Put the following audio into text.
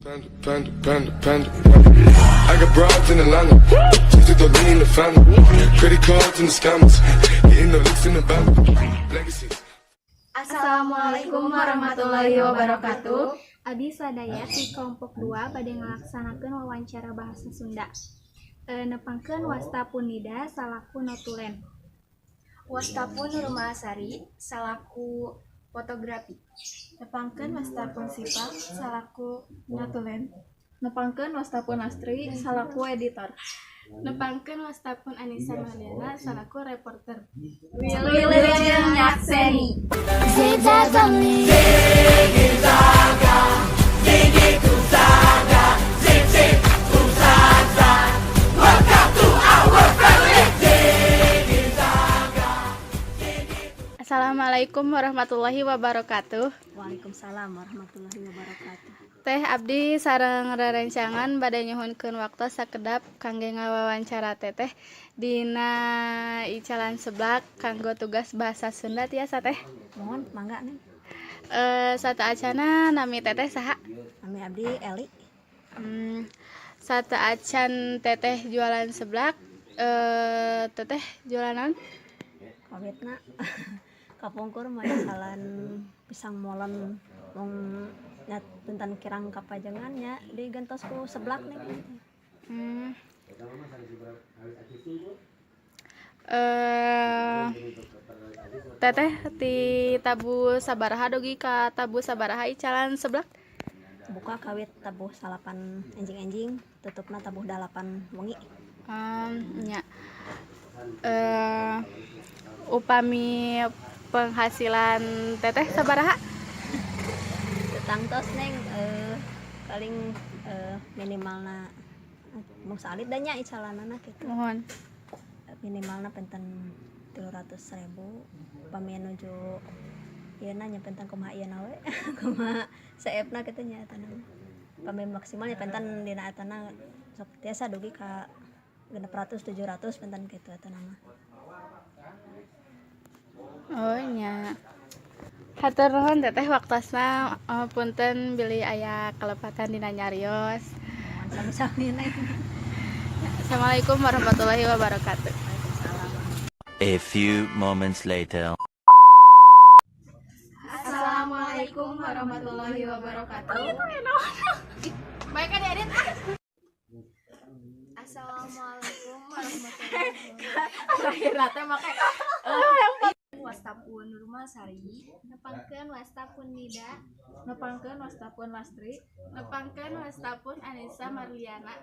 Panda, panda, panda, panda, panda. I got broads in Atlanta, just to lean in the family. Credit cards and the scammers, hitting the licks in the band. Legacy. Assalamualaikum warahmatullahi wabarakatuh. Abdi sadaya di kelompok 2 bade ngalaksanakeun wawancara bahasa Sunda. Nepangkeun wasta punida salaku notulen. Wastapun Nurmahasari salaku fotografi. Nepangkeun wastapun Sipa salaku notulen. Nepangkeun wastapun Astri salaku editor. Nepangkeun wastapun Anissa Marliana salaku reporter. Wilujeng nyakseni. Assalamualaikum warahmatullahi wabarakatuh. Waalaikumsalam warahmatullahi wabarakatuh. Teh abdi sareng rerencangan bade nyuhunkeun waktu sakedap kangge ngawawancara teteh dina icalan seblak kanggo tugas bahasa Sunda tiasa teh. Mohon mangga nih. Sata acana nami teteh saha? Nami abdi Eli. Sata acan teteh jualan seblak, teteh jualan naon? Kawitna kapungkur mah jalan pisang molen wong nyat punten kirang kapajengannya digentos ku seblak nih. Teteh ti tabu sabaraha dogi ka tabu sabaraha icalan seblak? Buka kawit tabuh 8 enjing-enjing, tutupna tabuh 8 wengi. Nya. Upami penghasilan teteh sabaraha? Tangtos neng paling minimalna mau salit da nya icalanana kitu. Mohon. Minimalna penten 300.000 pami nuju ieu na nya penten kumaha ieu na we kumaha saepna kitu nya eta na pami maksimal nya penten dina etana sok tiasa dugi ka 600 700 penten kitu eta na mah. Oh nya. Hatur nuhun teteh waktosna, punten bilih aya kalepatan dina nyarios. Sami-sami neng. Assalamualaikum warahmatullahi wabarakatuh. A few moments later. Assalamualaikum warahmatullahi wabarakatuh. Baik kan edit Assalamualaikum warahmatullahi wabarakatuh. Akhirna teh make wastapun Nurmahasari, Nepangkeun wastapun Nida, Nepangkeun wastapun Lastri. nepangkeun wastapun Anissa Marliana.